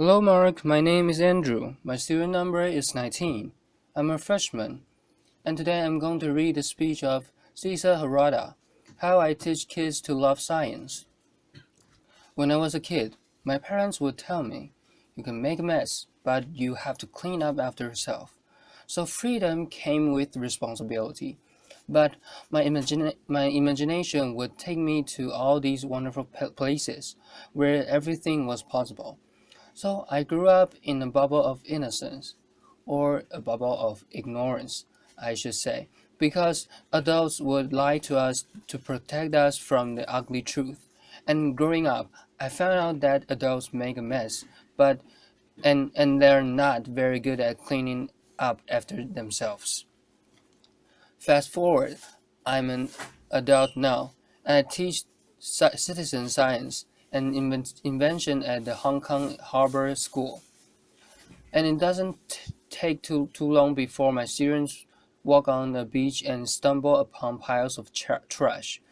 Hello, Mark. My name is Andrew. My student number is 19. I'm a freshman, and today I'm going to read the speech of Cesar Harada, How I Teach Kids to Love Science. When I was a kid, my parents would tell me, you can make a mess, but you have to clean up after yourself. So freedom came with responsibility. But my imagination would take me to all these wonderful places where everything was possible. So I grew up in a bubble of innocence, or a bubble of ignorance, I should say, because adults would lie to us to protect us from the ugly truth. And growing up, I found out that adults make a mess, but and they're not very good at cleaning up after themselves. Fast forward, I'm an adult now, and I teach citizen science and invention at the Hong Kong Harbor School. And it doesn't take too long before my students walk on the beach and stumble upon piles of trash.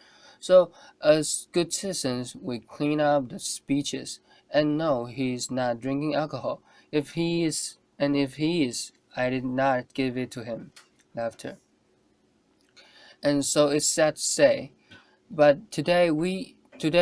So, as good citizens, we clean up the beaches. And no, he is not drinking alcohol. If he is, I did not give it to him. Laughter. And so it's sad to say, but today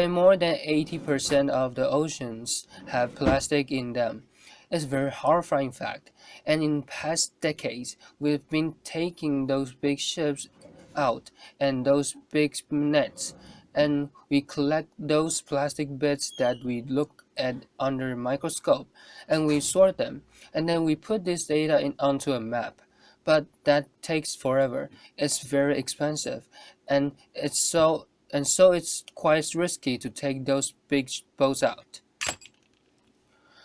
more than 80% of the oceans have plastic in them. It's a very horrifying fact. And in past decades, we've been taking those big ships out and those big nets, and we collect those plastic bits that we look at under a microscope, and we sort them, and then we put this data onto a map. But that takes forever. It's very expensive, and so it's quite risky to take those big boats out.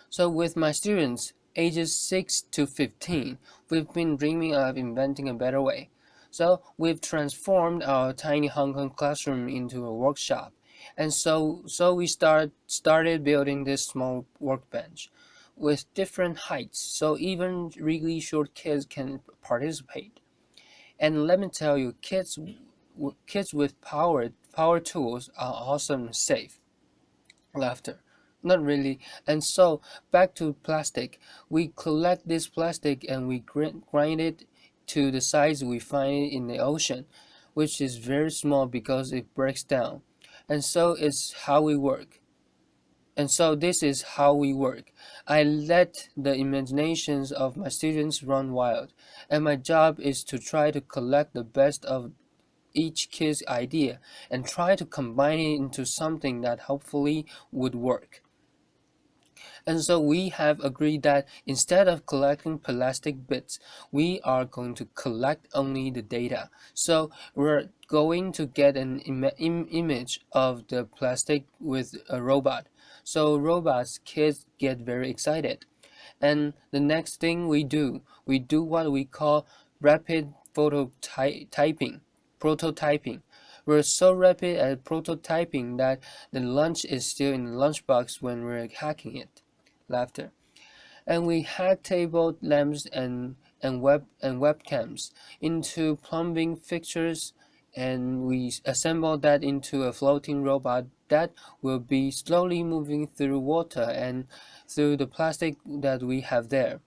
So with my students, ages 6 to 15, we've been dreaming of inventing a better way. So we've transformed our tiny Hong Kong classroom into a workshop. And so we started building this small workbench with different heights so even really short kids can participate. And let me tell you, kids with power tools are awesome and safe. Laughter. Not really. And so back to plastic. We collect this plastic and we grind it to the size we find it in the ocean, which is very small because it breaks down. And so it's how we work. And so this is how we work. I let the imaginations of my students run wild, and my job is to try to collect the best of each kid's idea and try to combine it into something that hopefully would work. And so we have agreed that instead of collecting plastic bits, we are going to collect only the data. So we're going to get an image of the plastic with a robot. So robots, kids get very excited. And the next thing we do what we call rapid prototyping. We're so rapid at prototyping that the lunch is still in the lunchbox when we're hacking it. Laughter. And we hack table lamps and webcams into plumbing fixtures, and we assemble that into a floating robot that will be slowly moving through water and through the plastic that we have there.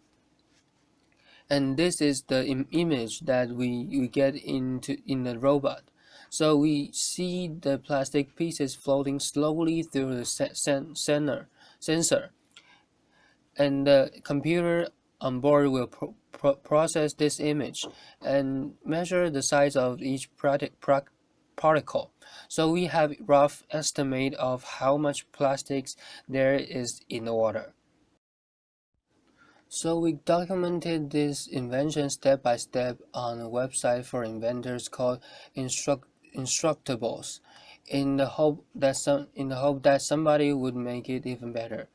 And this is the image that we get in the robot. So we see the plastic pieces floating slowly through the sensor, and the computer on board will process this image and measure the size of each particle. So we have rough estimate of how much plastics there is in the water. So we documented this invention step by step on a website for inventors called Instructables, in the hope that somebody would make it even better.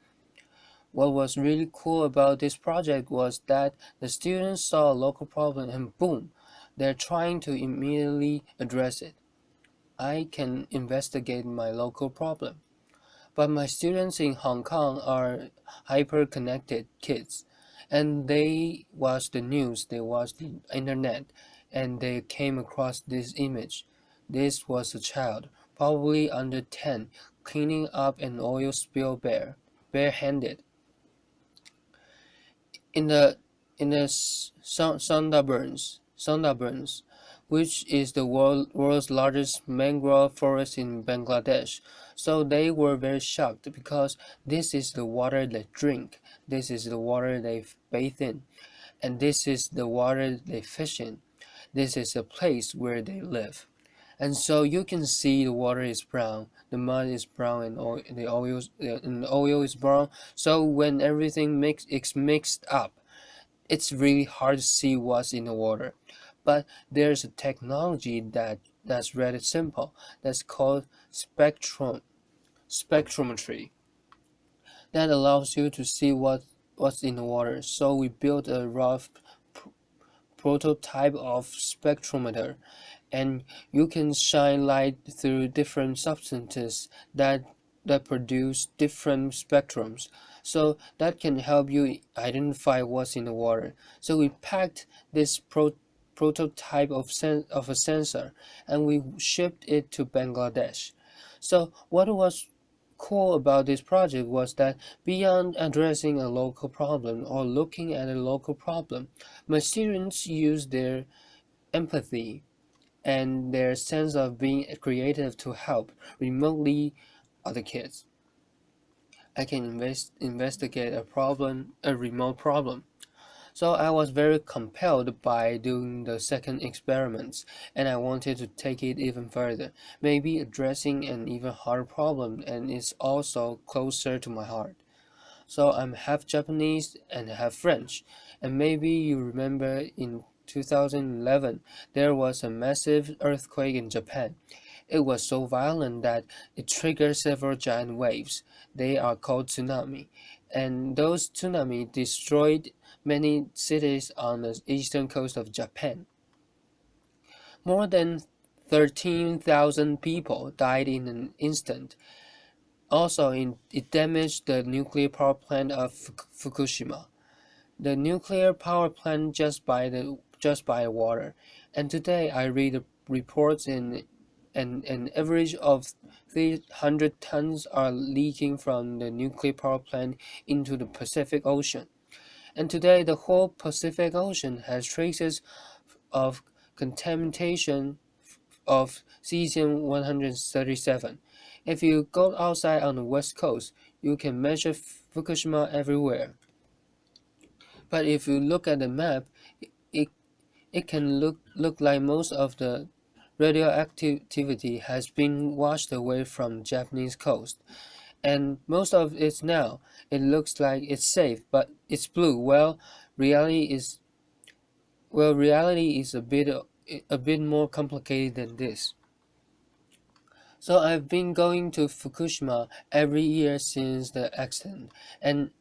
What was really cool about this project was that the students saw a local problem and boom, they're trying to immediately address it. I can investigate my local problem. But my students in Hong Kong are hyper-connected kids, and they watch the news, they watch the internet, and they came across this image. This was a child, probably under 10, cleaning up an oil spill barehanded. in the Sundarbans, which is the world's largest mangrove forest in Bangladesh. So they were very shocked because this is the water they drink, this is the water they bathe in, and this is the water they fish in. This is a place where they live. And so you can see the water is brown, the mud is brown, and the oil is brown. So when everything is mixed up, it's really hard to see what's in the water. But there's a technology that's really simple. That's called spectrometry. That allows you to see what's in the water. So we built a rough prototype of spectrometer, and you can shine light through different substances that produce different spectrums. So that can help you identify what's in the water. So we packed this prototype of a sensor, and we shipped it to Bangladesh. So what was cool about this project was that beyond addressing a local problem or looking at a local problem, my students used their empathy and their sense of being creative to help remotely other kids. I can investigate a remote problem. So I was very compelled by doing the second experiments, and I wanted to take it even further, maybe addressing an even harder problem, and it's also closer to my heart. So I'm half Japanese and half French, and maybe you remember in 2011 there was a massive earthquake in Japan. It was so violent that it triggered several giant waves. They are called tsunami, and those tsunami destroyed many cities on the eastern coast of Japan. More than 13,000 people died in an instant. Also, it damaged the nuclear power plant of Fukushima, the nuclear power plant just by water. And today I read reports in an average of 300 tons are leaking from the nuclear power plant into the Pacific Ocean. And today the whole Pacific Ocean has traces of contamination of cesium 137. If you go outside on the west coast, you can measure Fukushima everywhere. But if you look at the map, it, it can look like most of the radioactivity has been washed away from Japanese coast. And most of it now, it looks like it's safe, but it's blue. Reality is a bit more complicated than this. So I've been going to Fukushima every year since the accident, and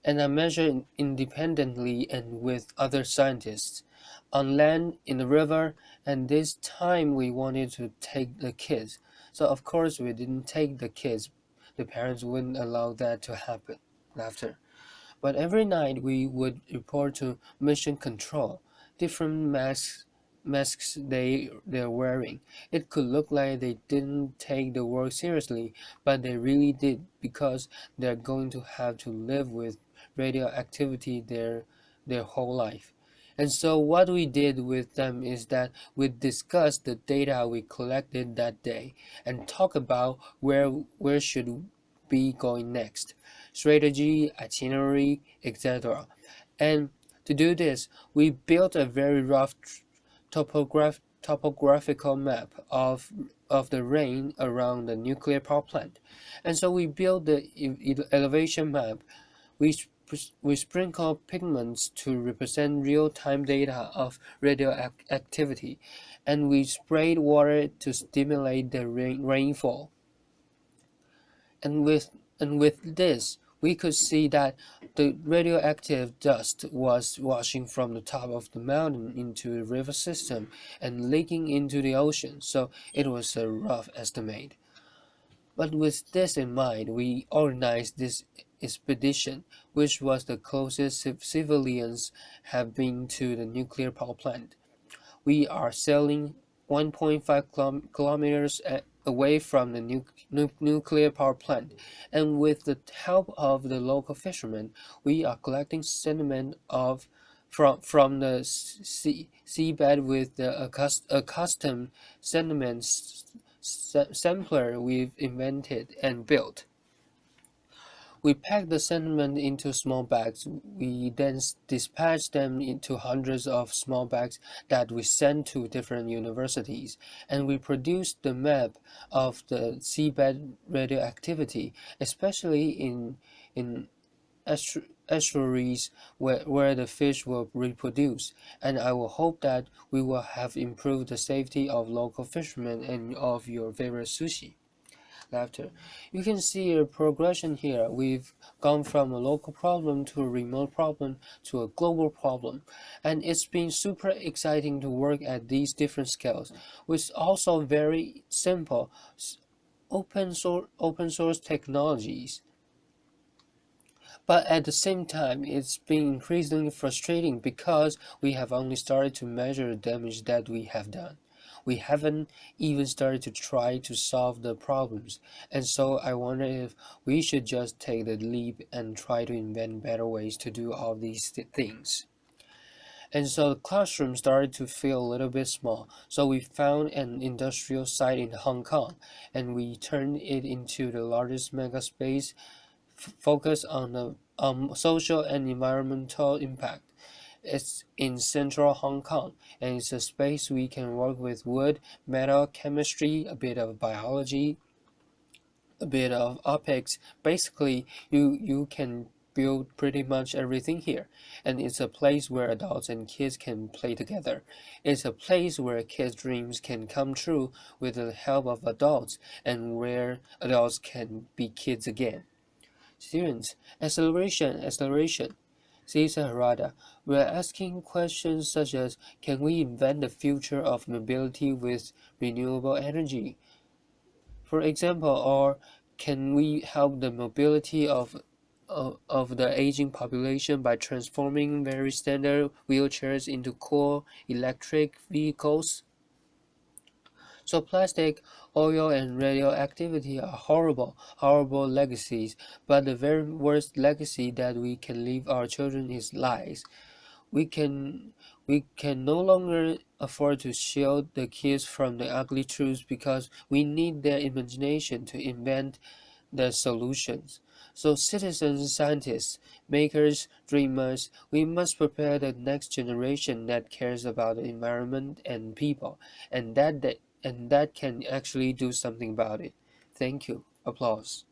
I measure independently and with other scientists, on land, in the river, and this time we wanted to take the kids. So of course we didn't take the kids. The parents wouldn't allow that to happen. Laughter. But every night we would report to mission control, different masks they're wearing. It could look like they didn't take the work seriously, but they really did because they're going to have to live with radioactivity their whole life. And so what we did with them is that we discussed the data we collected that day and talk about where should be going next, strategy, itinerary, etc. And to do this, we built a very rough topographical map of the range around the nuclear power plant. And so we built the elevation map. We sprinkle pigments to represent real-time data of radioactivity, and we sprayed water to stimulate the rainfall. And with this, we could see that the radioactive dust was washing from the top of the mountain into the river system and leaking into the ocean, so it was a rough estimate. But with this in mind, we organized this expedition, which was the closest civilians have been to the nuclear power plant. We are sailing 1.5 kilometers away from the nuclear power plant, and with the help of the local fishermen, we are collecting sediment from the seabed with the accustomed sediment sampler we've invented and built. We pack the sediment into small bags. We then dispatch them into hundreds of small bags that we send to different universities, and we produce the map of the seabed radioactivity, especially in estuaries where the fish will reproduce. And I will hope that we will have improved the safety of local fishermen and of your favorite sushi. Laughter. You can see a progression here. We've gone from a local problem to a remote problem to a global problem, and it's been super exciting to work at these different scales with also very simple open source technologies. But at the same time, it's been increasingly frustrating because we have only started to measure the damage that we have done. We haven't even started to try to solve the problems, and so I wonder if we should just take the leap and try to invent better ways to do all these things. And so the classroom started to feel a little bit small. So we found an industrial site in Hong Kong, and we turned it into the largest mega space focused on the social and environmental impact. It's in central Hong Kong, and it's a space we can work with wood, metal, chemistry, a bit of biology, a bit of optics. Basically, you can build pretty much everything here, and it's a place where adults and kids can play together. It's a place where kids' dreams can come true with the help of adults, and where adults can be kids again. Students, acceleration, acceleration. Cesar Harada, we're asking questions such as, can we invent the future of mobility with renewable energy? For example, or can we help the mobility of the aging population by transforming very standard wheelchairs into cool electric vehicles? So plastic, oil, and radioactivity are horrible, horrible legacies, but the very worst legacy that we can leave our children is lies. We can we can no longer afford to shield the kids from the ugly truths because we need their imagination to invent the solutions. So citizens, scientists, makers, dreamers, we must prepare the next generation that cares about the environment and people, and that can actually do something about it. Thank you. Applause.